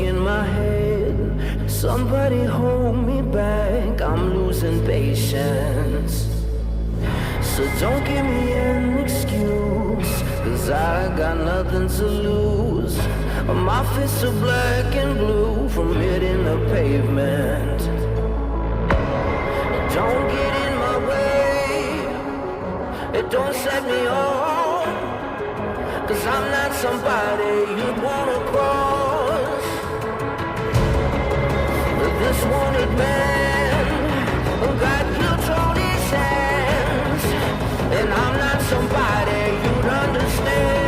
stuck in my head. Somebody hold me back, I'm losing patience. So don't give me an excuse, cause I got nothing to lose. My fists are black and blue from hitting the pavement. Don't get in my way, it don't set me off, cause I'm not somebody you'd wanna cross. This wanted man got guilt on his hands, and I'm not somebody you'd understand.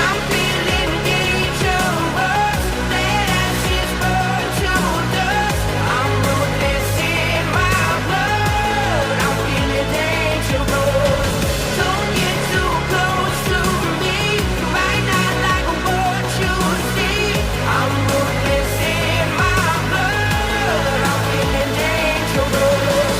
I'm feeling dangerous, let ashes burn to dust. I'm ruthless in my blood, I'm feeling dangerous. Don't get too close to me, you might not like what you see. I'm ruthless in my blood, I'm feeling dangerous.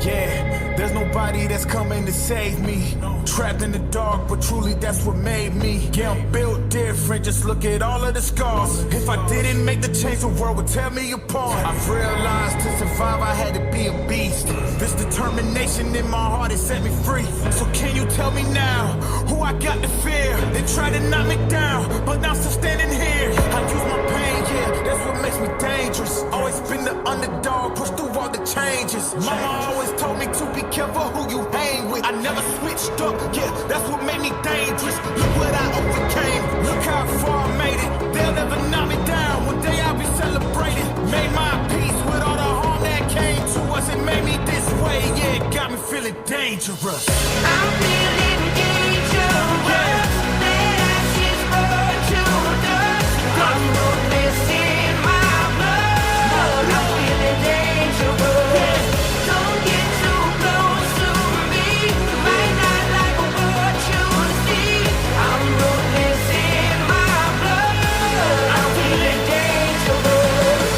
Yeah, there's nobody that's coming to save me. Trapped in the dark, but truly that's what made me. Yeah, I'm built different, just look at all of the scars. If I didn't make the change, the world would tear me apart. I've realized to survive, I had to be a beast. This determination in my heart has set me free. So can you tell me now, who I got to fear? They try to knock me down, but now I'm still standing here. I use my pain, yeah, that's what makes me dangerous. Always been the underdog, pushed through all the changes. Mama always told me to be careful who you hang with. I never switched up, yeah, that's what made me dangerous. Look what I overcame, look how far I made it. They'll never knock me down, one day I'll be celebrated. Made my peace with all the harm that came to us. It made me this way, yeah, it got me feeling dangerous. I'm feeling dangerous, let ashes burn to dust. I'm ruthless in my blood, I'm feeling dangerous. Don't get too close to me, you might not like what you see. I'm ruthless in my blood, I'm feeling dangerous.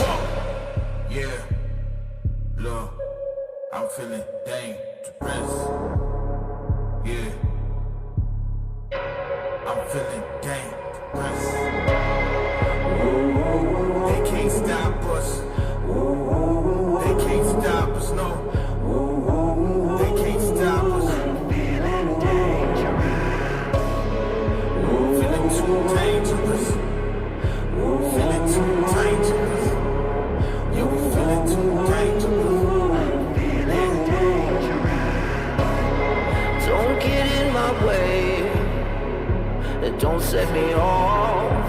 Yeah, look, I'm feeling dangerous. Yeah, I'm feeling dangerous. They can't stop us. They can't stop us, no. They can't stop us. Feeling too dangerous. Feeling too dangerous. Yeah, we feeling too dangerous. Don't get in my way, don't set me off,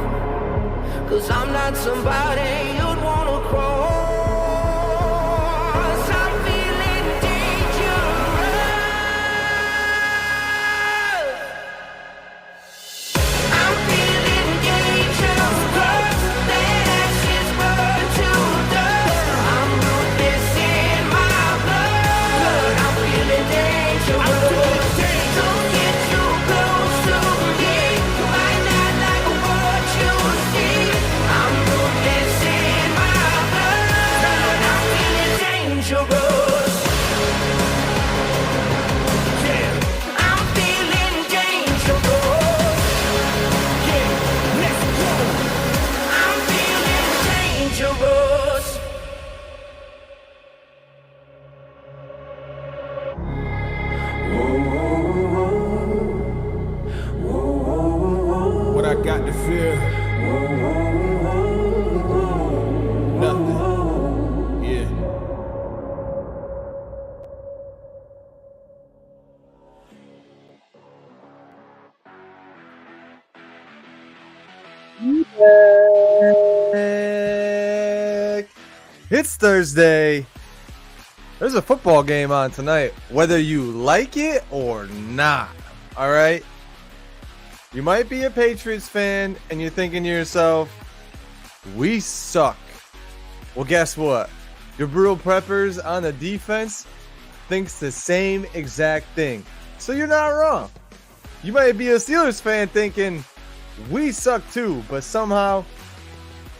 cause I'm not somebody you'd wanna cross. I'm feeling dangerous, I'm feeling dangerous, let ashes burn to dust. I'm ruthless in my blood, I'm feeling dangerous. Don't get too close to me, you might not like what you see. I'm ruthless in my blood, I'm feeling dangerous. I'm feeling dangerous. Let's go. I'm feeling dangerous. What I got to fear? Nothing. Yeah. It's Thursday. There's a football game on tonight, whether you like it or not. All right. You might be a Patriots fan and you're thinking to yourself, we suck. Well, guess what? Your brutal preppers on the defense thinks the same exact thing. So you're not wrong. You might be a Steelers fan thinking, we suck too, but somehow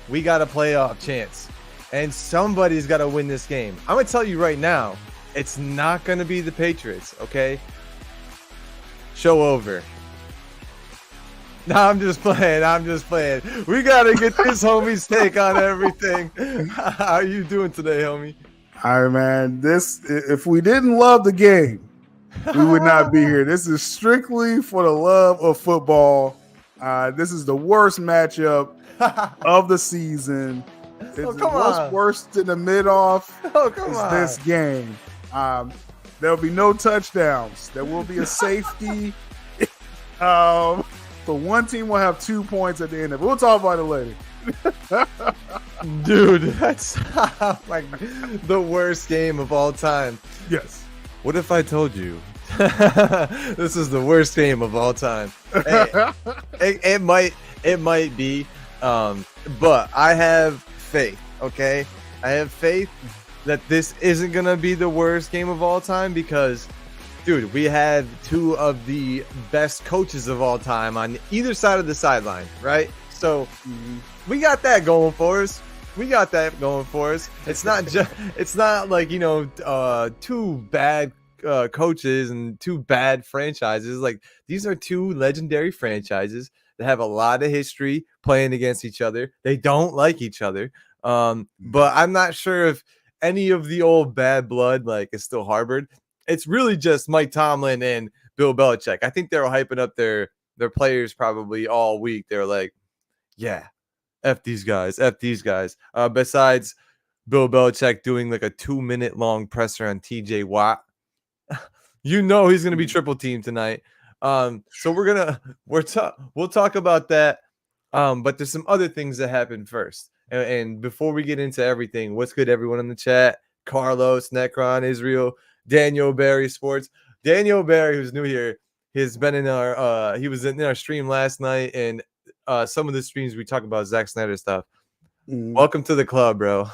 we got a playoff chance. And somebody's got to win this game. I'm going to tell you right now, It's not going to be the Patriots, okay? Show over. No, I'm just playing. We got to get this homie's take on everything. How are you doing today, homie? All right, man. If we didn't love the game, we would not be here. This is strictly for the love of football. This is the worst matchup of the season. What's worse than the mid-off this game. There'll be no touchdowns. There will be a safety. So one team will have 2 points at the end of it. We'll talk about it later. Dude, that's like the worst game of all time. Yes. What if I told you this is the worst game of all time? Hey, it might be, but I have faith. Okay, I have faith that this isn't gonna be the worst game of all time because, dude, we had two of the best coaches of all time on either side of the sideline, right? So we got that going for us. It's not like, you know, two bad coaches and two bad franchises. Like, these are two legendary franchises that have a lot of history playing against each other. They don't like each other. But I'm not sure if any of the old bad blood like is still harbored. It's really just Mike Tomlin and Bill Belichick. I think they're hyping up their players probably all week. They're like, yeah, F these guys. Besides Bill Belichick doing like a 2-minute long presser on TJ Watt, you know he's gonna be triple teamed tonight. So we'll talk about that. But there's some other things that happened first. And before we get into everything, what's good, everyone in the chat? Carlos, Necron, Israel, Daniel Barry Sports. Daniel Barry, who's new here, has been in our he was in our stream last night, and some of the streams we talk about Zack Snyder stuff. Welcome to the club, bro.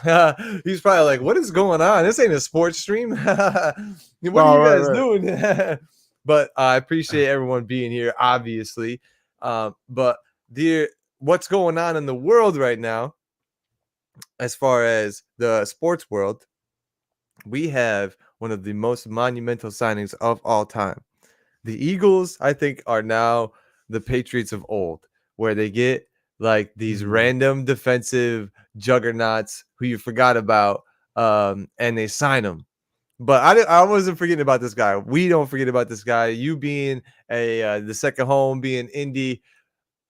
He's probably like, what is going on? This ain't a sports stream. What are you guys doing? But I appreciate everyone being here, obviously. But dear, what's going on in the world right now, as far as the sports world, we have one of the most monumental signings of all time. The Eagles, I think, are now the Patriots of old, where they get like these random defensive juggernauts who you forgot about, and they sign them. But I wasn't forgetting about this guy. We don't forget about this guy. You being the second home, being Indy,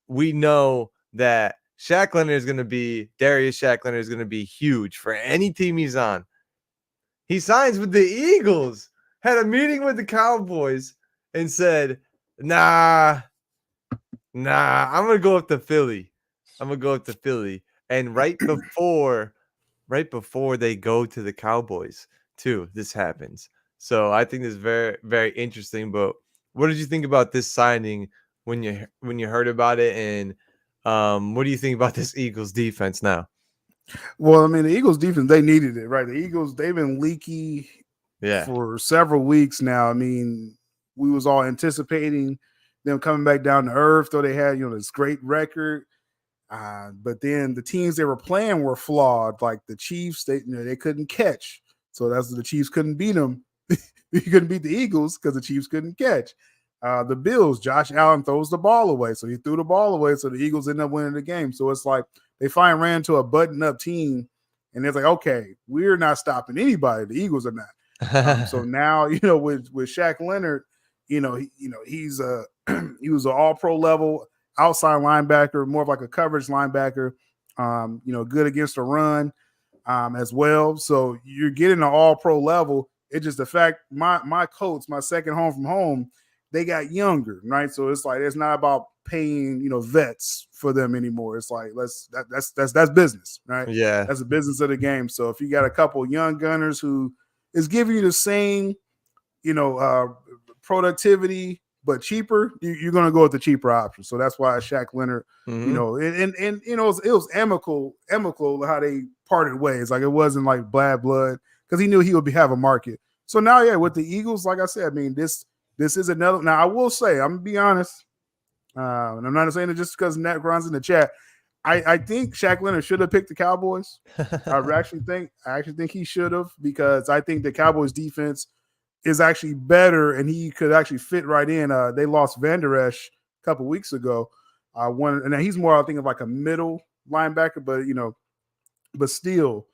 we know that Shaq Leonard is going to be, Darius Shaq Leonard is going to be huge for any team he's on. He signs with the Eagles, had a meeting with the Cowboys, and said, nah, I'm going to go up to Philly. And right before they go to the Cowboys, too, this happens. So I think this is very, very interesting. But what did you think about this signing when you heard about it? And what do you think about this Eagles defense now? Well, I mean, the Eagles defense, they needed it, right? The Eagles, they've been leaky for several weeks now. I mean, we was all anticipating them coming back down to earth, though they had, you know, this great record. But then the teams they were playing were flawed. Like the Chiefs, they couldn't catch. So that's the Chiefs couldn't beat them. You couldn't beat the Eagles because the Chiefs couldn't catch. The Bills, Josh Allen throws the ball away. So he threw the ball away. So the Eagles end up winning the game. So it's like they finally ran to a button-up team. And it's like, okay, we're not stopping anybody. The Eagles are not. So now, you know, with Shaq Leonard, he was an all-pro level outside linebacker, more of like a coverage linebacker, good against the run as well. So you're getting an all-pro level. It's just the fact my Colts, my second home from home, they got younger, right? So it's like it's not about paying, vets for them anymore. It's like that's business, right? Yeah, that's the business of the game. So if you got a couple young gunners who is giving you the same, productivity but cheaper, you're going to go with the cheaper option. So that's why Shaq Leonard, and it was amicable how they parted ways. Like it wasn't like bad blood because he knew he would have a market. So now, yeah, with the Eagles, like I said, I mean, this is another. Now I will say, I'm gonna be honest, and I'm not saying it just because Necron's in the chat. I think Shaq Leonard should have picked the Cowboys. I actually think he should have, because I think the Cowboys defense is actually better and he could actually fit right in. They lost Van Der Esch a couple weeks ago. And he's more, I think, of like a middle linebacker, but still,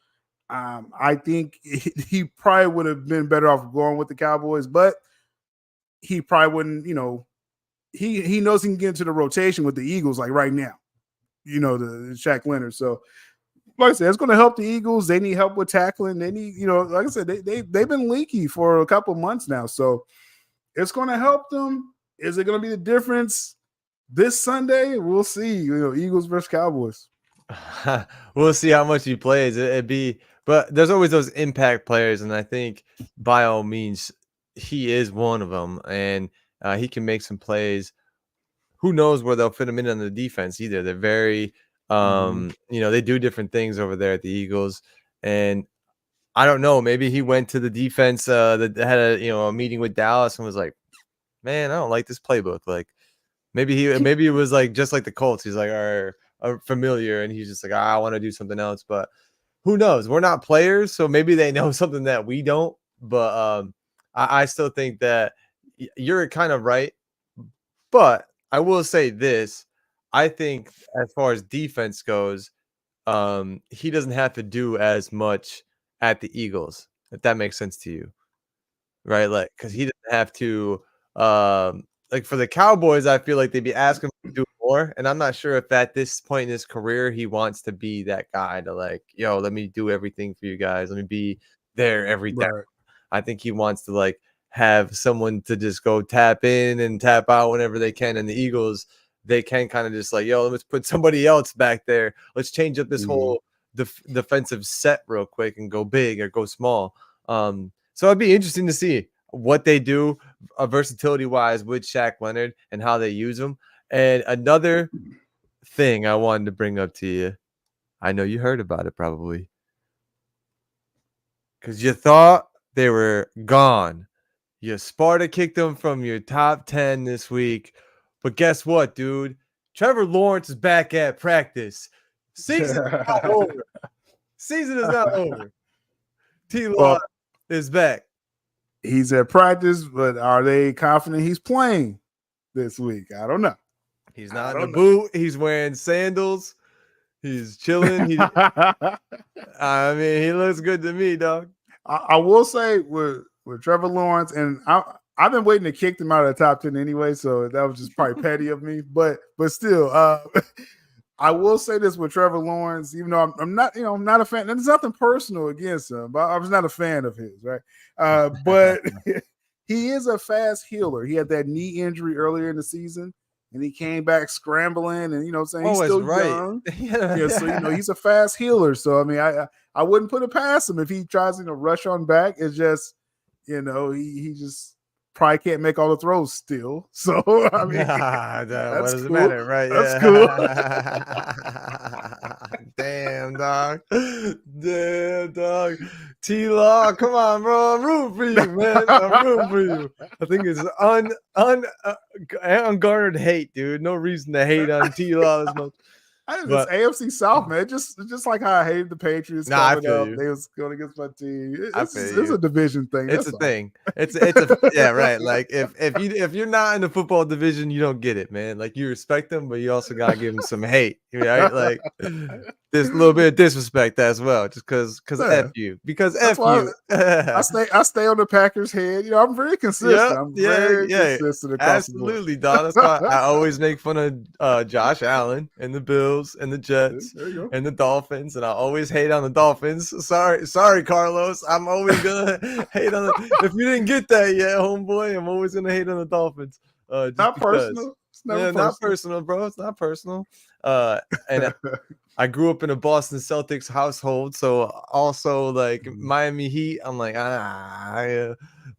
I think he probably would have been better off going with the Cowboys, but he probably wouldn't, he knows he can get into the rotation with the Eagles like right now, the Shaq Leonard. So like I said, it's going to help the Eagles. They need help with tackling. They need, like I said, they've been leaky for a couple months now. So it's going to help them. Is it going to be the difference this Sunday? We'll see. Eagles versus Cowboys. We'll see how much he plays. But there's always those impact players, and I think by all means he is one of them, and he can make some plays. Who knows where they'll fit him in on the defense either? They're very they do different things over there at the Eagles, and I don't know. Maybe he went to the defense that had a meeting with Dallas and was like, "Man, I don't like this playbook." Like maybe it was like just like the Colts. He's like are familiar, and he's just like, I want to do something else. But who knows? We're not players, so maybe they know something that we don't. But I still think that you're kind of right. But I will say this. I think as far as defense goes, he doesn't have to do as much at the Eagles, if that makes sense to you, right? Like, because he doesn't have to, like for the Cowboys, I feel like they'd be asking him to do more. And I'm not sure if at this point in his career, he wants to be that guy to like, let me do everything for you guys. Let me be there every day. Right. I think he wants to like have someone to just go tap in and tap out whenever they can. And the Eagles, they can kind of just like, let's put somebody else back there. Let's change up this whole defensive set real quick and go big or go small. So it'd be interesting to see what they do versatility-wise with Shaq Leonard and how they use him. And another thing I wanted to bring up to you, I know you heard about it probably, because you thought they were gone. You Sparta kicked them from your top 10 this week. But guess what, dude? Trevor Lawrence is back at practice. Season is not over. Season is not over. T-Law is back. He's at practice, but are they confident he's playing this week? I don't know. He's not in the boot. He's wearing sandals. He's chilling. I mean, he looks good to me, dog. I will say with Trevor Lawrence, and I've been waiting to kick them out of the top 10 anyway, so that was just probably petty of me. But still, I will say this with Trevor Lawrence, even though I'm not, I'm not a fan. There's nothing personal against him, but I was not a fan of his, right? But he is a fast healer. He had that knee injury earlier in the season, and he came back scrambling, and he's still young. So he's a fast healer. So I mean, I wouldn't put it past him if he tries to rush on back. It's just he just probably can't make all the throws still. So I mean, what does cool. it matter, right? That's cool. Damn, dog. T-Law, come on, bro. I'm rooting for you, man. I'm rooting for you. I think it's ungarnered hate, dude. No reason to hate on T-Law as much. It's AFC South, man. Just like how I hated the Patriots coming up. They was going against my team. It's a division thing. It's a thing. It's yeah, right. Like if you're not in the football division, you don't get it, man. Like you respect them, but you also gotta give them some hate, right? Like there's a little bit of disrespect as well, just because F you. Because F you. I stay on the Packers' head. I'm very consistent. I'm very consistent across absolutely, dog. That's why I always make fun of Josh Allen and the Bills and the Jets and the Dolphins, and I always hate on the Dolphins. Sorry, Carlos. I'm always gonna hate on if you didn't get that yet, homeboy. I'm always gonna hate on the Dolphins. Not personal. Not personal, bro. It's not personal. And I grew up in a Boston Celtics household, so also like Miami Heat. I'm like,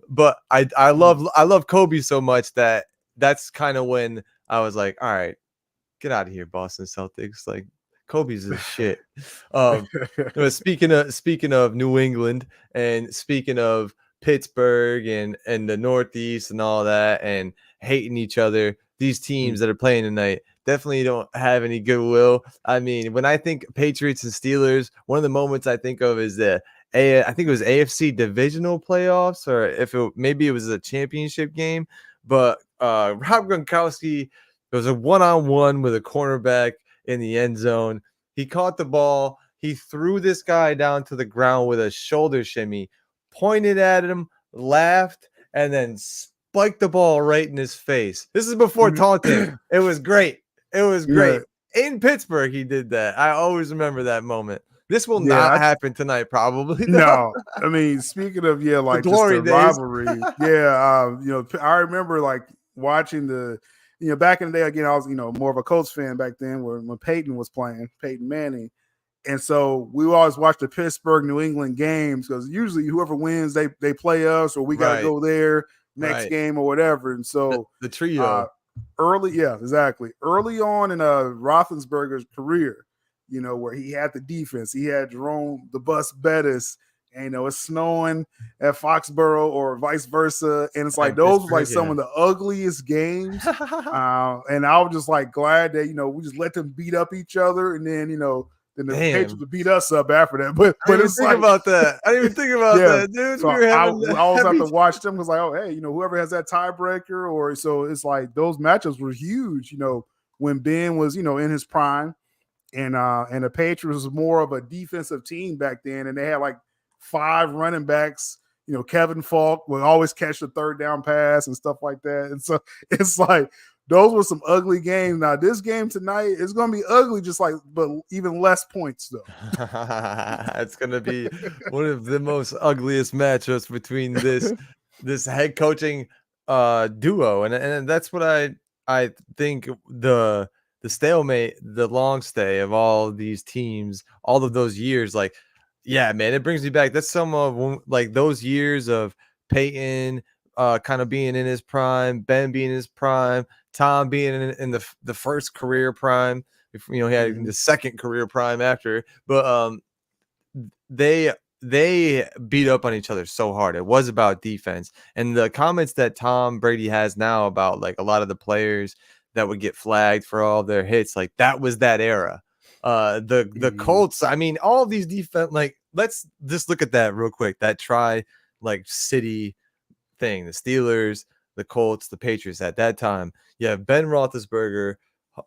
but I love Kobe so much that's kind of when I was like, all right, get out of here, Boston Celtics. Like Kobe's is shit. Speaking of New England and speaking of Pittsburgh and the Northeast and all that and hating each other, these teams that are playing tonight, definitely don't have any goodwill. I mean, when I think Patriots and Steelers, one of the moments I think of is I think it was AFC divisional playoffs, or maybe it was a championship game. But Rob Gronkowski was a one-on-one with a cornerback in the end zone. He caught the ball. He threw this guy down to the ground with a shoulder shimmy, pointed at him, laughed, and then spiked the ball right in his face. This is before taunting. It was great. It was great. Yeah. In Pittsburgh, he did that. I always remember that moment. This will not happen tonight, probably. No, I mean, speaking of like the just the rivalry, I remember like watching back in the day. Again, I was more of a Colts fan back then, when Peyton was playing, Peyton Manning, and so we always watch the Pittsburgh New England games because usually whoever wins, they play us, or we got to go there next game or whatever. And so the trio early on in Roethlisberger's career, where he had the defense, he had Jerome the Bus Bettis, and it's snowing at Foxborough or vice versa, and it's like those were like some of the ugliest games. And I was just like glad that we just let them beat up each other, and then then the Patriots would beat us up after that. But it's like about that. I didn't even think about that, dude. So I always have to watch them because, like, oh, hey, whoever has that tiebreaker, or so it's like those matchups were huge. When Ben was in his prime, and the Patriots was more of a defensive team back then, and they had like 5 running backs. Kevin Falk would always catch the third down pass and stuff like that. And so it's like those were some ugly games. Now this game tonight is going to be ugly, but even less points though. It's going to be one of the most ugliest matchups between this head coaching duo, and that's what I think the stalemate, the long stay of all of these teams, all of those years, like. Yeah, man, it brings me back. That's some of like those years of Peyton kind of being in his prime, Ben being in his prime, Tom being in the first career prime. He had the second career prime after, but they beat up on each other so hard. It was about defense, and the comments that Tom Brady has now about like a lot of the players that would get flagged for all their hits, like that was that era. The Colts, I mean, all of these defense, like let's just look at that real quick. That city thing, the Steelers, the Colts, the Patriots at that time. Yeah, Ben Roethlisberger,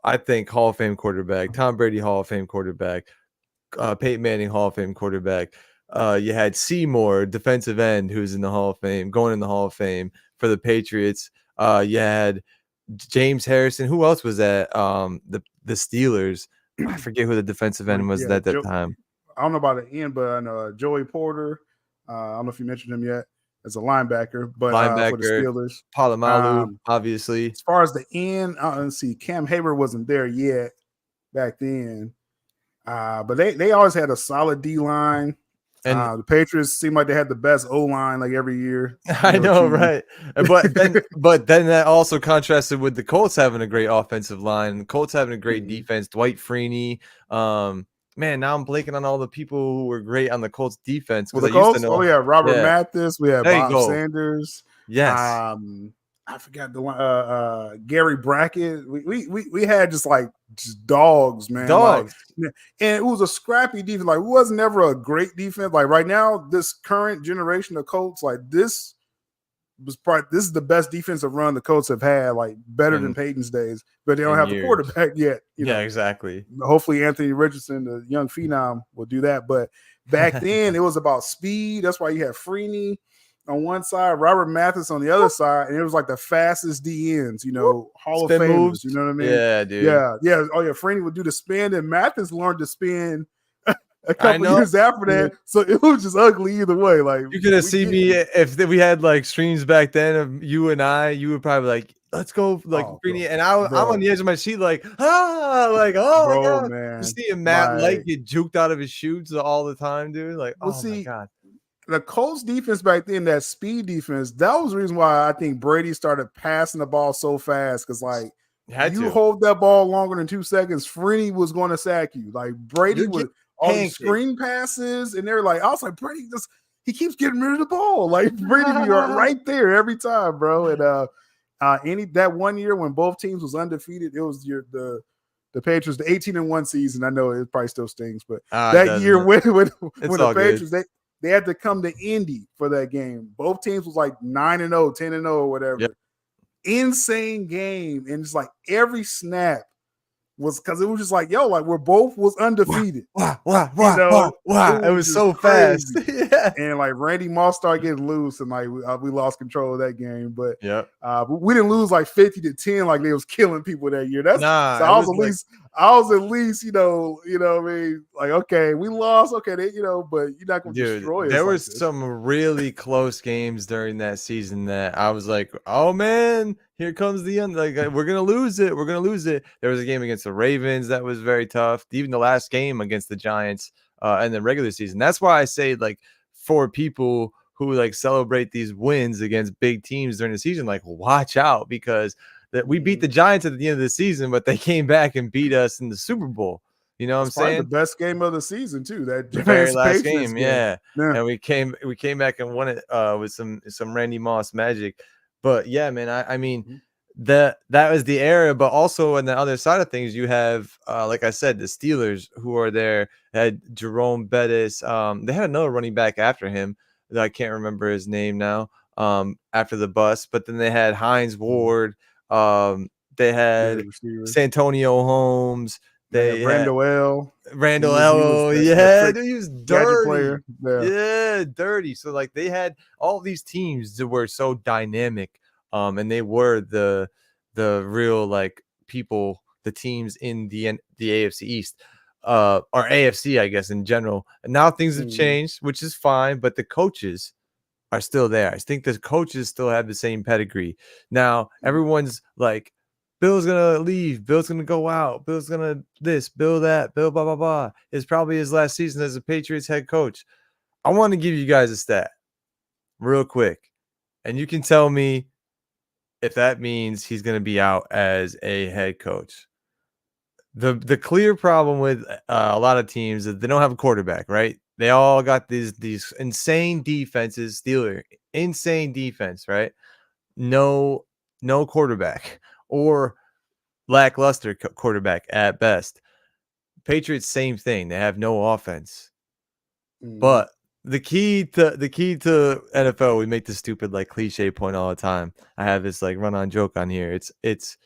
I think Hall of Fame quarterback, Tom Brady Hall of Fame quarterback, Peyton Manning Hall of Fame quarterback. You had Seymour, defensive end, who's in the Hall of Fame, going in the Hall of Fame for the Patriots. You had James Harrison. Who else was at the Steelers? I forget who the defensive end was at that time. I don't know about the end, but I know Joey Porter. I don't know if you mentioned him yet as a linebacker, but for the Steelers. Polamalu, obviously. As far as the end, let's see, Cam Hayward wasn't there yet back then. But they always had a solid D-line. And the Patriots seem like they had the best O-line like every year. I know, right? But then that also contrasted with the Colts having a great offensive line, the Colts having a great defense. Dwight Freeney. Man, now I'm blanking on all the people who were great on the Colts defense. Well, the Colts, we have Robert Mathis, we have Bob Sanders. Yes. I forgot the one. Gary Brackett. We had just dogs, man. Dogs. And it was a scrappy defense. Like, it wasn't never a great defense. Like right now, this current generation of Colts, this is the best defensive run the Colts have had, better than Peyton's days. But they don't have the quarterback yet. Yeah, exactly. Hopefully Anthony Richardson, the young phenom, will do that. But back then it was about speed. That's why you had Freeney on one side, Robert Mathis on the other side, and it was like the fastest DNs, Hall of Famers, moves. You know what I mean? Yeah, dude. Yeah. Oh, yeah. Freeney would do the spin, and Mathis learned to spin a couple years after that. So it was just ugly either way. You could have seen me if we had streams back then of you and I. You would probably let's go Freeney, and I'm on the edge of my seat my God, man. You seeing Matt get juked out of his shoes all the time, dude. My God. The Colts defense back then, that speed defense, that was the reason why I think Brady started passing the ball so fast. Because you hold that ball longer than 2 seconds, Freeney was going to sack you. Brady would all these screen passes, and they're I was Brady he keeps getting rid of the ball. Brady be right there every time, bro. And That 1 year when both teams was undefeated, it was the Patriots, the 18-1 season. I know it probably still stings, but that year when the Patriots they had to come to Indy for that game. Both teams was like 9-0, 10-0, or whatever. Yep. Insane game, and it's like every snap was because it was just like, yo, like we're both was undefeated. Wow. It was so fast. Yeah. And like Randy Moss started getting loose, and like we lost control of that game. But yeah, we didn't lose like 50-10, like they was killing people that year. So I was at least, you know what I mean? Like, okay, we lost, okay, but you're not gonna destroy us. There was some really close games during that season that I was like, oh man, here comes the end. Like, we're gonna lose it. There was a game against the Ravens that was very tough. Even the last game against the Giants in the regular season. That's why I say, like, for people who like celebrate these wins against big teams during the season, like, watch out, because that we beat the Giants at the end of the season, but they came back and beat us in the Super Bowl. You know what I'm saying? The best game of the season too. That the very last game. Yeah. And we came back and won it with some Randy Moss magic. But yeah, man, I mean, that was the era. But also on the other side of things, you have like I said, the Steelers, who are there, had Jerome Bettis. They had another running back after him that I can't remember his name now. After the bust, but then they had Hines Ward. They had Santonio Holmes. They Randall L. Yeah, he was dirty player. Yeah, dirty. So like they had all these teams that were so dynamic, and they were the real like people, the teams in the AFC East, or AFC, I guess, in general. And now things have changed, which is fine, but the coaches are still there. I think the coaches still have the same pedigree. Now everyone's like, Bill's gonna leave, Bill's gonna go out, Bill's gonna this, Bill that, Bill blah blah blah. It's probably his last season as a Patriots head coach. I want to give you guys a stat real quick, and you can tell me if that means he's gonna be out as a head coach. The clear problem with a lot of teams is they don't have a quarterback, right? They all got these insane defenses. Steelers, insane defense, right? No quarterback, or lackluster quarterback at best. Patriots, same thing. They have no offense. But the key to NFL, we make this stupid like cliche point all the time. I have this like run-on joke on here. It's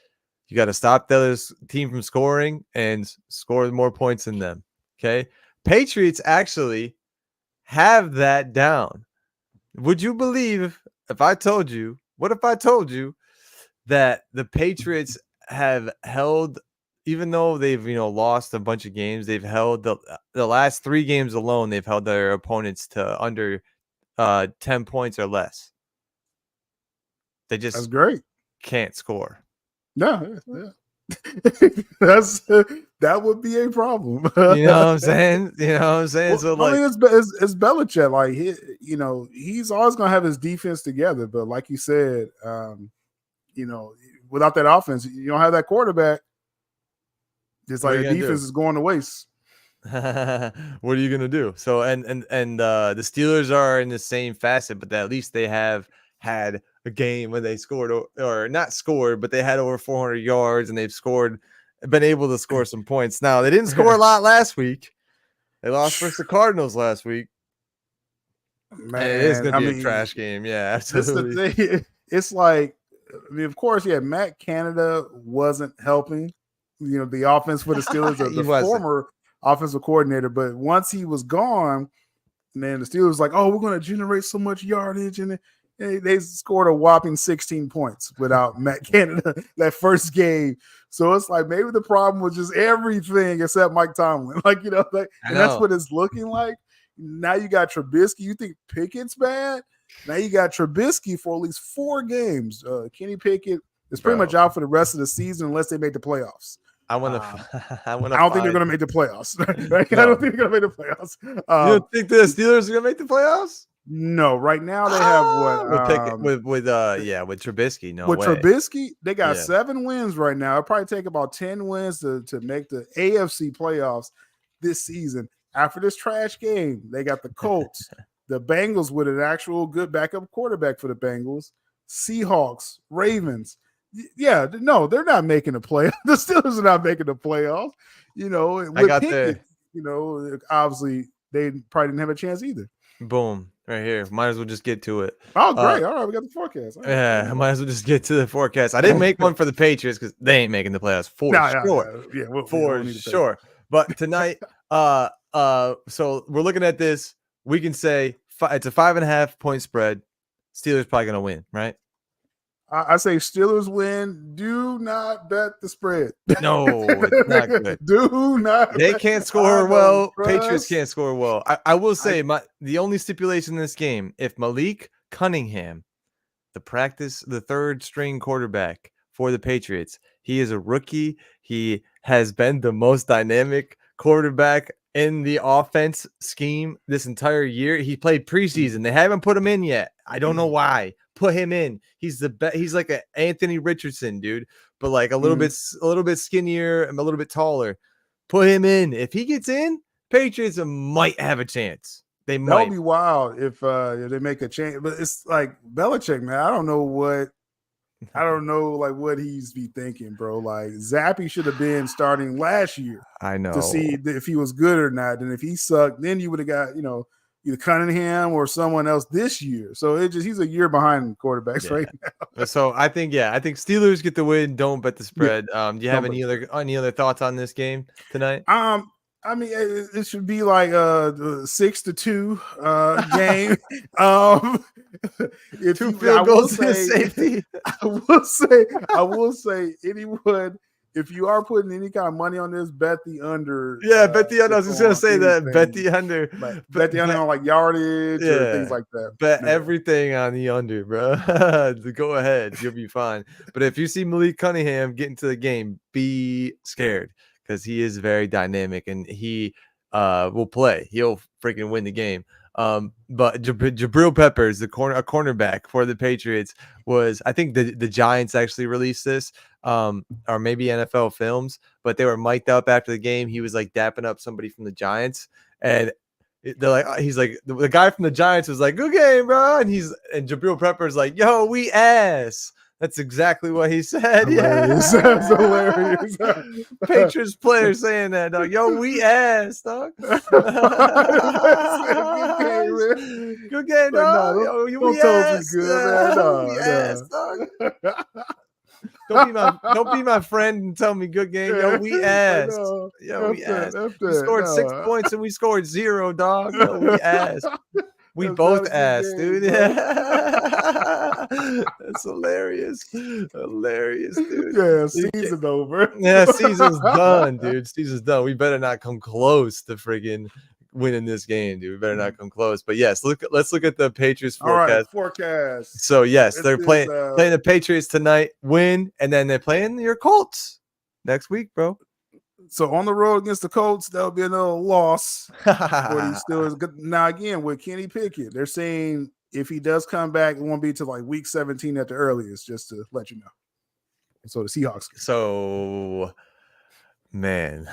you got to stop the other team from scoring and score more points than them. Okay, Patriots actually have that down. Would you believe if I told you? What if I told you that the Patriots have held, even though they've lost a bunch of games, they've held the last 3 games alone, they've held their opponents to under 10 points or less. They just That's great. Can't score. No, yeah. That would be a problem. You know what I'm saying? Well, so like, I mean, it's Belichick. Like he's always gonna have his defense together. But like you said, without that offense, you don't have that quarterback. It's like the defense is going to waste. What are you gonna do? So and the Steelers are in the same facet, but at least they have had a game when they scored or not scored, but they had over 400 yards and they've been able to score some points. Now they didn't score a lot last week. They lost versus the Cardinals last week. Man, and it is going to be a trash game. Yeah, absolutely. It's the thing. It's like, I mean, of course, yeah, Matt Canada wasn't helping, the offense for the Steelers, the former offensive coordinator. But once he was gone, man, the Steelers like, oh, we're going to generate so much yardage, and they scored a whopping 16 points without Matt Canada that first game. So it's like maybe the problem was just everything except Mike Tomlin. And that's what it's looking like. Now you got Trubisky. You think Pickett's bad? Now you got Trubisky for at least 4 games. Kenny Pickett is pretty much out for the rest of the season unless they make the playoffs. I don't think they're going to make the playoffs. Right? No. I don't think they're going to make the playoffs. You don't think the Steelers are going to make the playoffs? No, right now they have with Trubisky. No, with way. Trubisky, they got 7 wins right now. It'll probably take about 10 wins to make the AFC playoffs this season. After this trash game, they got the Colts, the Bengals with an actual good backup quarterback for the Bengals, Seahawks, Ravens. Yeah, no, they're not making the playoffs. The Steelers are not making the playoffs. You know, with Pickett, you know, obviously they probably didn't have a chance either. Boom, right here. Might as well just get to it. Oh, great. All right, we got the forecast. Yeah, I might as well just get to the forecast. I didn't make one for the Patriots because they ain't making the playoffs for sure. Yeah, for sure. But tonight, so we're looking at this. We can say it's a 5.5 point spread. Steelers probably gonna win, right? I say Steelers win. Do not bet the spread. No, it's not good. Do not. They can't score well. Patriots can't score well. I will say the only stipulation in this game, if Malik Cunningham, the third string quarterback for the Patriots, he is a rookie. He has been the most dynamic quarterback in the offense scheme this entire year. He played preseason. They haven't put him in yet. I don't know why. Put him in. He's the best. He's like a Anthony Richardson, dude, but like a little bit skinnier and a little bit taller. Put him in. If he gets in, Patriots might have a chance. They might. That'll be wild if they make a change. But it's like Belichick, man. I don't know like what he's be thinking, bro. Like Zappy should have been starting last year. I know, to see if he was good or not. And if he sucked, then you would have got, you know, either Cunningham or someone else this year. So he's a year behind quarterbacks right now. So I think Steelers get the win. Don't bet the spread. Do you have any other thoughts on this game tonight? I mean, it should be like a 6-2 game. If 2 field goals to safety. I will say anyone, if you are putting any kind of money on this, bet the under. Yeah, bet the under. I was just gonna say that. Bet the under. Bet the under on like yardage or things like that. Bet everything on the under, bro. Go ahead, you'll be fine. But if you see Malik Cunningham get into the game, be scared because he is very dynamic and he will play. He'll freaking win the game. But Jabril Peppers, a cornerback for the Patriots, was, I think the Giants actually released this, or maybe NFL Films, but they were mic'd up after the game. He was like dapping up somebody from the Giants, and they're like, he's like, the guy from the Giants was like, "Good game, bro," and Jabril Peppers like, "Yo, we ass." That's exactly what he said. Hilarious. Yeah, that's hilarious. Patriots player saying that, dog. Yo, we ass, dog. Good game, dog. No, Yo, we ass. Good, man. We ass, dog. Don't be my friend and tell me good game. Yo, we ass. Yo, we ass. We scored 6 points and we scored 0, dog. Yo, we ass. We both asked, dude. Yeah. That's hilarious. Hilarious, dude. Yeah, season over. Yeah, season's done, dude. Season's done. We better not come close to friggin' winning this game, dude. We better not come close. But yes, let's look at the Patriots forecast. All right, forecast. So yes, they're playing the Patriots tonight, win, and then they're playing your Colts next week, bro. So on the road against the Colts, that'll be another loss. But he still is good. Now again with Kenny Pickett, they're saying if he does come back, it won't be till like week 17 at the earliest. Just to let you know. So the Seahawks. So, man,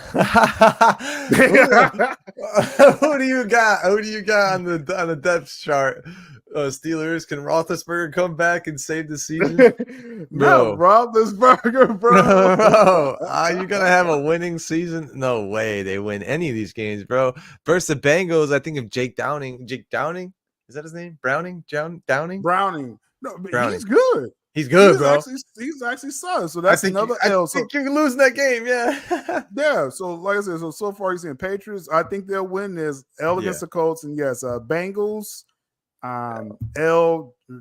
who do you got? Who do you got on the depth chart? Steelers, can Roethlisberger come back and save the season? No, Roethlisberger, bro. Bro, are you gonna have a winning season? No way they win any of these games, bro. Versus the Bengals, I think of Jake Downing, is that his name? Downing. No, but Browning. He's good. He's good, bro. He's actually solid. So that's another L. I think you're losing that game, yeah. Yeah. So like I said, so far he's in Patriots. I think they'll win this L against the Colts, and yes, Bengals.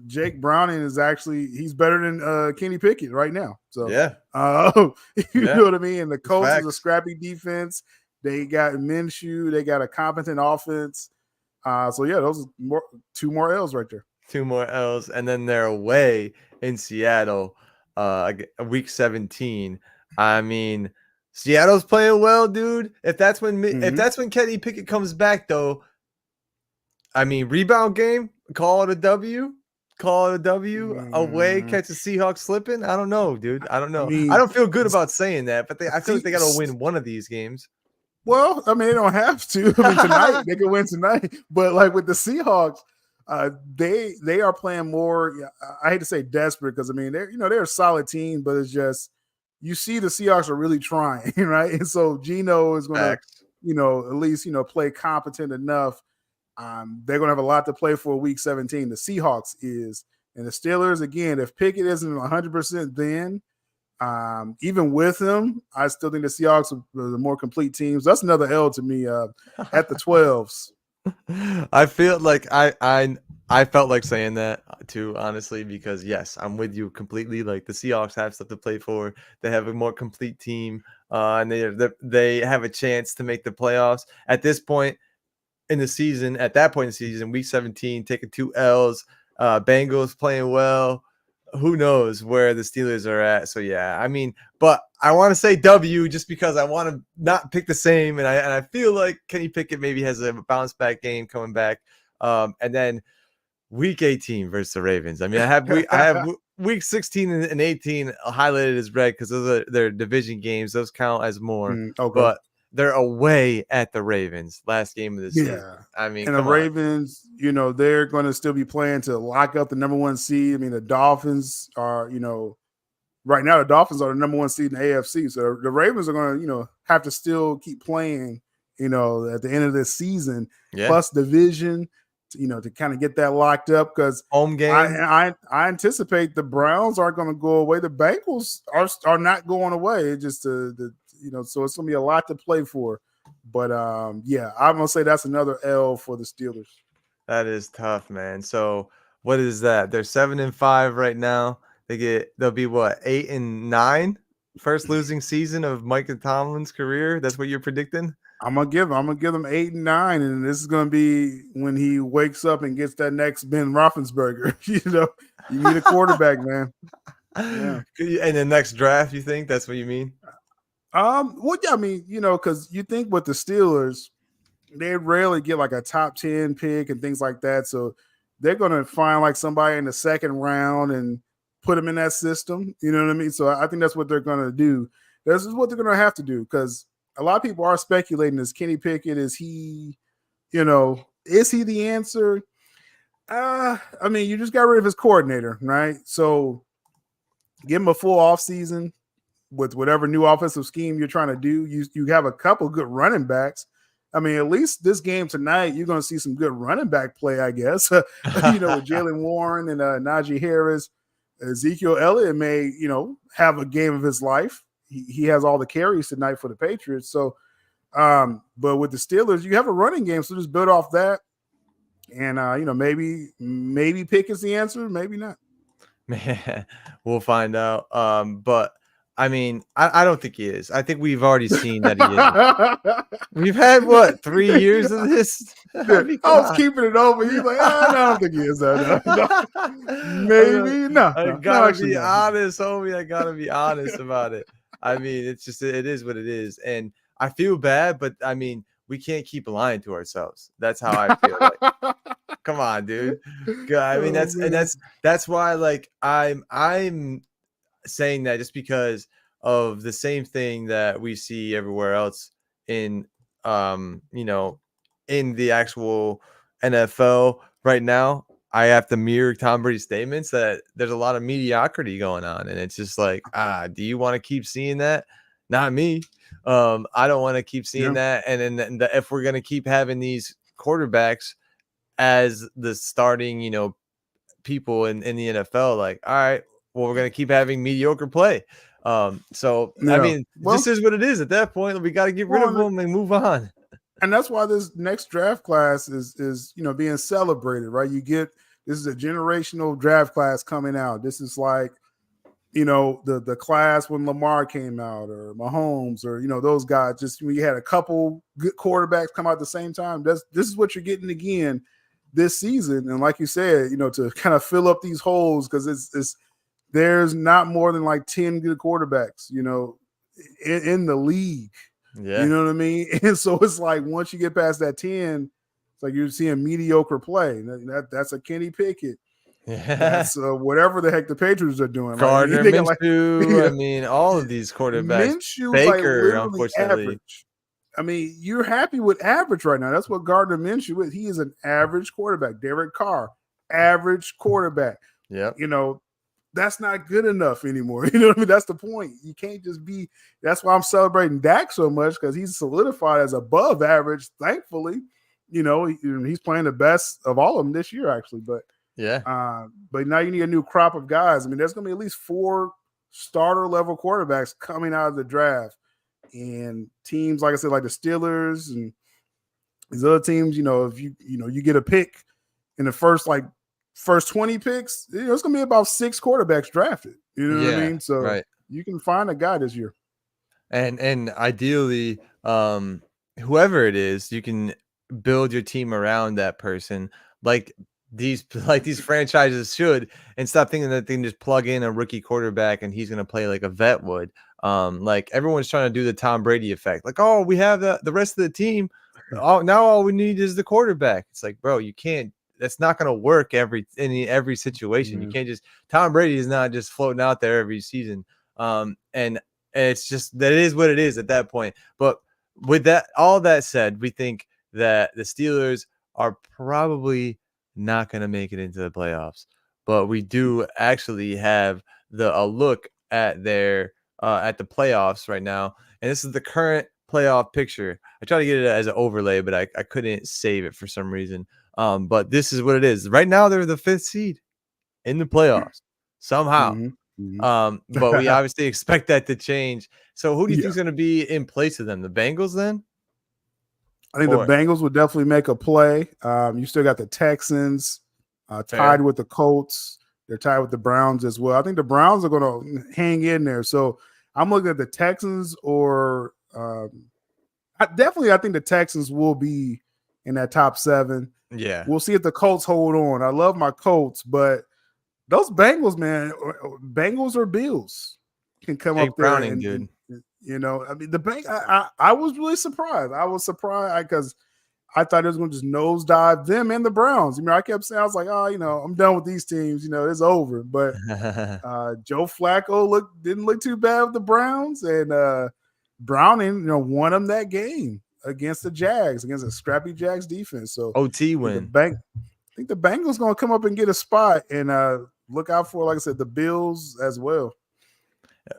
Jake Browning is he's better than Kenny Pickett right now. So yeah, you know what I mean. And the Colts is a scrappy defense. They got Minshew. They got a competent offense. So yeah, those are 2 more L's right there. 2 more L's, and then they're away in Seattle, week 17. I mean, Seattle's playing well, dude. If that's when Kenny Pickett comes back, though. I mean, rebound game, call it a W. Away, catch the Seahawks slipping. I don't know, dude. I don't know. I don't feel good about saying that, but I feel like they got to win one of these games. Well, I mean, they don't have to. I mean, tonight they can win tonight, but like with the Seahawks, They are playing more. I hate to say desperate because I mean they're a solid team, but it's just you see the Seahawks are really trying, right? And so Geno is going to at least play competent enough. They're going to have a lot to play for week 17. The Seahawks is, and the Steelers again. If Pickett isn't 100%, then even with him, I still think the Seahawks are the more complete teams. That's another L to me at the 12s. I feel like I felt like saying that too, honestly, because yes, I'm with you completely. Like the Seahawks have stuff to play for. They have a more complete team, and they have a chance to make the playoffs at this point in the season. At that point in the season, week 17, taking 2 L's. Bengals playing well. Who knows where the Steelers are at? So yeah, I mean, but I want to say W just because I want to not pick the same, and I feel like Kenny Pickett maybe has a bounce back game coming back, and then week 18 versus the Ravens. I mean, I have week 16 and 18 highlighted as red because those are their division games; those count as more. Okay. But they're away at the Ravens last game of the season. I mean, and the Ravens, they're going to still be playing to lock up the number 1 seed. I mean, the Dolphins are, right now the Dolphins are the number 1 seed in the AFC. So the Ravens are going to, have to still keep playing, at the end of this season, plus division, to kind of get that locked up because home game. I anticipate the Browns aren't going to go away. The Bengals are not going away. It's just so it's going to be a lot to play for. But, I'm going to say that's another L for the Steelers. That is tough, man. So what is that? They're 7-5 right now. They'll be what, 8-9? First losing season of Mike Tomlin's career. That's what you're predicting? I'm gonna give them 8 and 9, and this is gonna be when he wakes up and gets that next Ben Roethlisberger. You need a quarterback, man. Yeah. And the next draft, you think that's what you mean? I mean, because you think with the Steelers, they rarely get like a top 10 pick and things like that. So they're gonna find like somebody in the second round and put them in that system. You know what I mean? So I think that's what they're gonna do. This is what they're gonna have to do because a lot of people are speculating, is Kenny Pickett, is he the answer? I mean, you just got rid of his coordinator, right? So give him a full offseason with whatever new offensive scheme you're trying to do. You have a couple good running backs. I mean, at least this game tonight, you're going to see some good running back play, I guess. With Jalen Warren and Najee Harris. Ezekiel Elliott may, have a game of his life. He has all the carries tonight for the Patriots. So, but with the Steelers, you have a running game, so just build off that. And maybe Pickett's the answer, maybe not. Man, we'll find out. But I mean, I don't think he is. I think we've already seen that he is. We've had 3 years of this. I was keeping it over. He's like, I don't think he is. Maybe no. I gotta be honest, homie. I gotta be honest about it. I mean, it is what it is. And I feel bad, but I mean, we can't keep lying to ourselves. That's how I feel. Like, come on, dude. I mean, that's why, like, I'm saying that just because of the same thing that we see everywhere else in, in the actual NFL right now. I have to mirror Tom Brady's statements that there's a lot of mediocrity going on. And it's just like, do you want to keep seeing that? Not me. I don't want to keep seeing that. And then if we're going to keep having these quarterbacks as the starting, people in the NFL, like, all right, well, we're going to keep having mediocre play. I mean, this is what it is at that point. We got to get rid of them and move on. And that's why this next draft class is being celebrated, right? This is a generational draft class coming out. This is like, the class when Lamar came out or Mahomes or, those guys, just when you had a couple good quarterbacks come out at the same time. This is what you're getting again this season. And like you said, to kind of fill up these holes because there's not more than like 10 good quarterbacks, in the league. Yeah. You know what I mean? And so it's like once you get past that 10, it's like you're seeing mediocre play. That's a Kenny Pickett. Yeah. That's whatever the heck the Patriots are doing. Gardner Minshew. I mean, all of these quarterbacks. Minshew, Baker, unfortunately. Average. I mean, you're happy with average right now. That's what Gardner Minshew is. He is an average quarterback. Derek Carr, average quarterback. Yep. You know, that's not good enough anymore. You know what I mean? That's the point. You can't just be. That's why I'm celebrating Dak so much, because he's solidified as above average. Thankfully, you know, he's playing the best of all of them this year, actually. But but now you need a new crop of guys. I mean, there's going to be at least 4 starter level quarterbacks coming out of the draft, and teams like I said, like the Steelers and these other teams. You know, if you get a pick in the first 20 picks, you know, it's gonna be about 6 quarterbacks drafted. You know what I mean? So you can find a guy this year. And ideally, whoever it is, you can build your team around that person, like these franchises should, and stop thinking that they can just plug in a rookie quarterback and he's gonna play like a vet would. Like everyone's trying to do the Tom Brady effect. Like, oh, we have the rest of the team. Oh, now all we need is the quarterback. It's like, bro, you can't. That's not going to work in every situation. You can't just. Tom Brady is not just floating out there every season. And it's just that is what it is at that point. But with that, all that said, we think that the Steelers are probably not going to make it into the playoffs. But we do actually have a look at their at the playoffs right now, and this is the current playoff picture. I tried to get it as an overlay, but I couldn't save it for some reason. But this is what it is. Right now, they're the 5th seed in the playoffs somehow. But we obviously expect that to change. So who do you think is going to be in place of them? The Bengals then? I think the Bengals would definitely make a play. You still got the Texans tied with the Colts. They're tied with the Browns as well. I think the Browns are going to hang in there. So I'm looking at the Texans or I think the Texans will be in that top 7. Yeah. We'll see if the Colts hold on. I love my Colts, but those Bengals, man, Bengals or Bills can come up there. Browning, dude. You know, I mean, I was really surprised. I was surprised because I thought it was going to just nosedive them and the Browns. I mean, I kept saying, I was like, oh, you know, I'm done with these teams. You know, it's over. But Joe Flacco didn't look too bad with the Browns, and Browning, you know, won them that game against the Jags, against a scrappy Jags defense. So OT win. I think the Bengals going to come up and get a spot, and look out for, like I said, the Bills as well.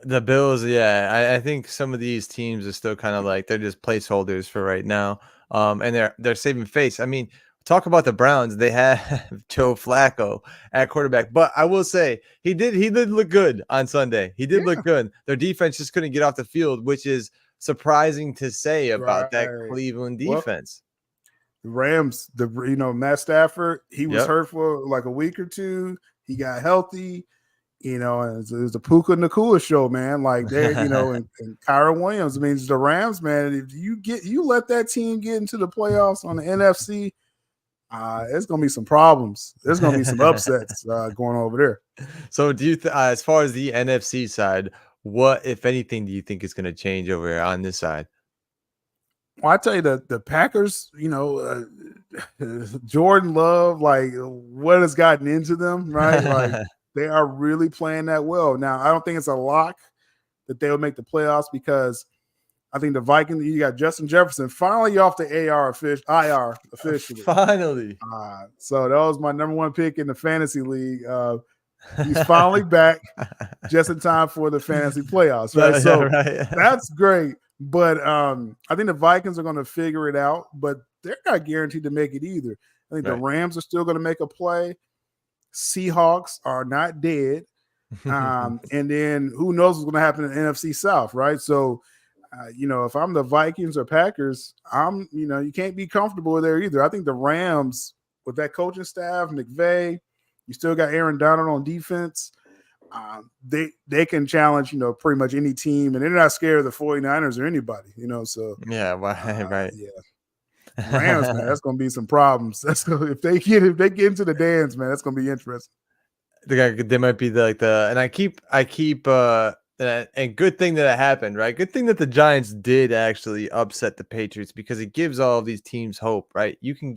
The Bills, yeah. I think some of these teams are still kind of like they're just placeholders for right now. And they're saving face. I mean, talk about the Browns. They have Joe Flacco at quarterback, but I will say he did look good on Sunday. He did look good. Their defense just couldn't get off the field, which is surprising to say about that Cleveland defense. The Rams, Matt Stafford, he was hurt for like a week or two. He got healthy. You know, and it was the Puka Nakua show, man. Like there, and Kyron Williams. I mean, it's the Rams, man. If you let that team get into the playoffs on the NFC, it's gonna be some problems. There's gonna be some upsets going over there. So, do you, as far as the NFC side, what, if anything, do you think is going to change over here on this side? Well, I tell you, the Packers, Jordan Love, like what has gotten into them, right? Like. They are really playing that well. Now, I don't think it's a lock that they will make the playoffs because I think the Vikings, you got Justin Jefferson finally off the IR officially. Finally. So that was my number 1 pick in the fantasy league. He's finally back just in time for the fantasy playoffs, right? So that's great. But I think the Vikings are going to figure it out, but they're not guaranteed to make it either. I think the Rams are still going to make a play. Seahawks are not dead. And then who knows what's going to happen in the NFC South, right? So, if I'm the Vikings or Packers, you can't be comfortable there either. I think the Rams, with that coaching staff, McVay, you still got Aaron Donald on defense. They can challenge, pretty much any team, and they're not scared of the 49ers or anybody, so. Yeah, right. Yeah. Rams, man, that's gonna be some problems. If they get into the dance, man, that's gonna be interesting. They might be and I keep and good thing that it happened, right? Good thing that the Giants did actually upset the Patriots, because it gives all of these teams hope, right? You can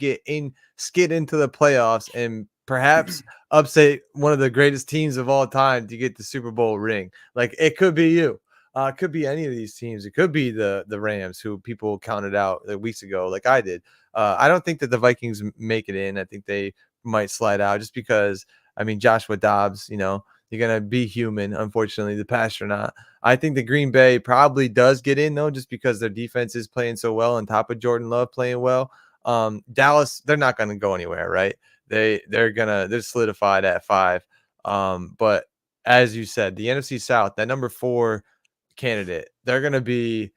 skid into the playoffs and perhaps upset one of the greatest teams of all time to get the Super Bowl ring. Like, it could be you. It could be any of these teams. It could be the Rams, who people counted out weeks ago, like I did. I don't think that the Vikings make it in. I think they might slide out just because, I mean, Joshua Dobbs, you know, you're going to be human, unfortunately, the astronaut. I think the Green Bay probably does get in, though, just because their defense is playing so well on top of Jordan Love playing well. Dallas, they're not going to go anywhere, right? They're solidified at 5. But as you said, the NFC South, that number 4 candidate, they're going to be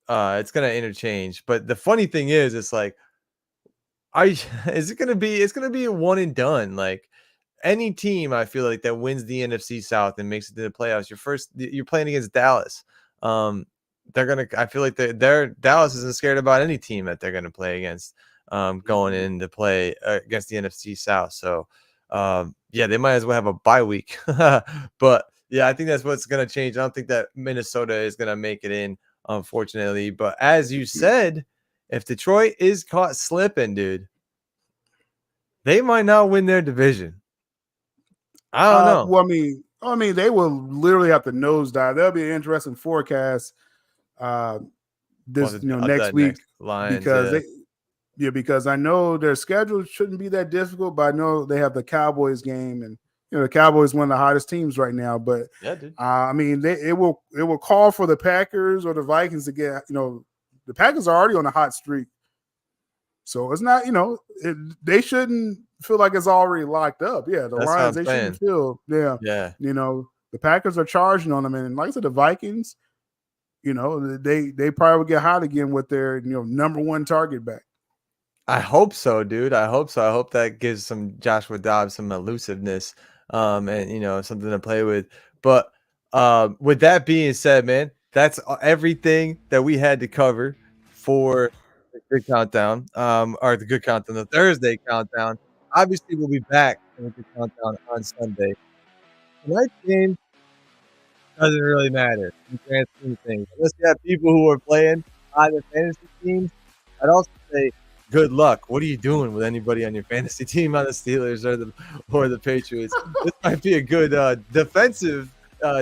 it's going to interchange. But the funny thing is, it's like, it's going to be a one and done. Like, any team, I feel like, that wins the NFC South and makes it to the playoffs, you're playing against Dallas. I feel like Dallas isn't scared about any team that they're going to play against going into play against the NFC South. So yeah, they might as well have a bye week. But yeah, I think that's what's going to change. I don't think that Minnesota is going to make it in, unfortunately. But as you said, if Detroit is caught slipping, dude, they might not win their division. I don't know. Well, I mean, they will literally have to nosedive. That'll be an interesting forecast next week because because I know their schedule shouldn't be that difficult, but I know they have the Cowboys game, and the Cowboys one of the hottest teams right now. But yeah, dude. I mean, it will call for the Packers or the Vikings to get. The Packers are already on a hot streak, so it's not. They shouldn't feel like it's already locked up. Yeah, the Lions, they shouldn't feel. Yeah. The Packers are charging on them, and like I said, the Vikings, they probably will get hot again with their number 1 target back. I hope so, dude. I hope so. I hope that gives some Joshua Dobbs some elusiveness, and something to play with. But with that being said, man, that's everything that we had to cover for the Good Countdown, or the Good Countdown, the Thursday Countdown. Obviously, we'll be back in the Good Countdown on Sunday. Tonight's game doesn't really matter in the grand scheme of things. Unless you have people who are playing on the fantasy teams, I'd also say good luck. What are you doing with anybody on your fantasy team on the Steelers or the Patriots? This might be a good defensive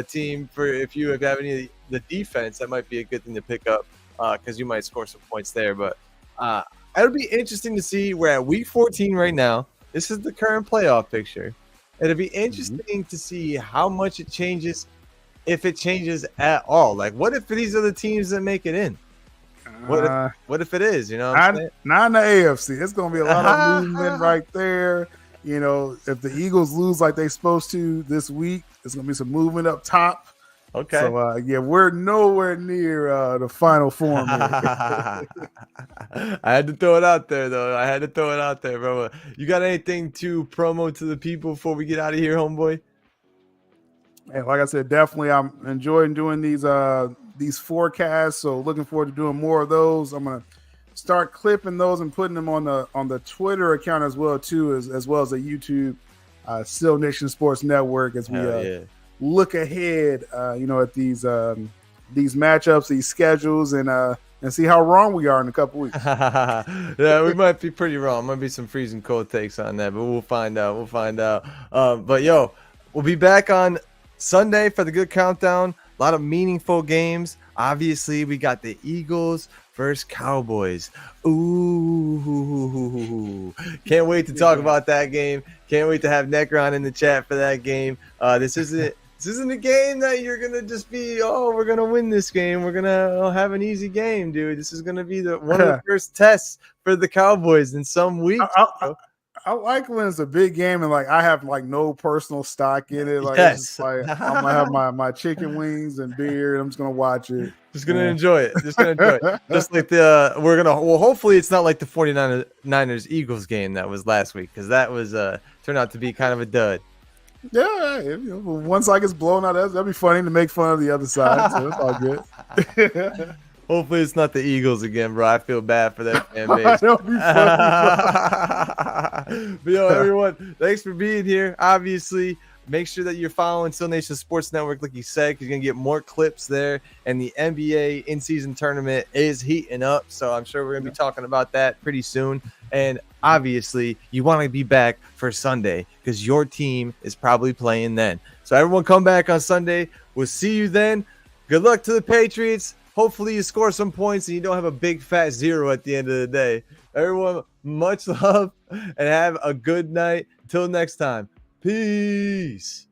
team for if you have any of the defense. That might be a good thing to pick up because you might score some points there. But it'll be interesting to see. We're at week 14 right now. This is the current playoff picture. It'll be interesting to see how much it changes, if it changes at all. Like, what if these are the teams that make it in? What if it is? Not in the AFC. It's going to be a lot of movement right there. If the Eagles lose like they're supposed to this week, there's going to be some movement up top. Okay. So, we're nowhere near the final form. I had to throw it out there, though. Bro. You got anything to promo to the people before we get out of here, homeboy? And like I said, definitely I'm enjoying doing these forecasts. So looking forward to doing more of those. I'm going to start clipping those and putting them on the Twitter account as well, too, as well as the YouTube Still Nation Sports Network as we look ahead, at these matchups, these schedules, and see how wrong we are in a couple weeks. Yeah, we might be pretty wrong. Might be some freezing cold takes on that, but we'll find out. But we'll be back on Sunday for the Good Countdown. A lot of meaningful games. Obviously, we got the Eagles versus Cowboys. Ooh, can't wait to talk about that game. Can't wait to have Necron in the chat for that game. This isn't a game that you're going to just be, we're going to win this game. We're going to have an easy game, dude. This is going to be one of the first tests for the Cowboys in some weeks. I like when it's a big game and I have no personal stock in it. Yes. It's just I'm going to have my chicken wings and beer, and I'm just going to watch it. Just going to enjoy it. Just like hopefully it's not like the 49ers Eagles game that was last week, because that was turned out to be kind of a dud. Yeah, one side gets blown out, that'd be funny to make fun of the other side. So it's all good. Hopefully it's not the Eagles again, bro. I feel bad for that fan base. That'll be funny. But everyone, thanks for being here. Obviously, make sure that you're following Still Nation Sports Network, like you said, because you're going to get more clips there. And the NBA in-season tournament is heating up, so I'm sure we're going to be talking about that pretty soon. And obviously, you want to be back for Sunday because your team is probably playing then. So everyone come back on Sunday. We'll see you then. Good luck to the Patriots. Hopefully you score some points and you don't have a big fat 0 at the end of the day. Everyone, Much love and have a good night. Till next time. Peace.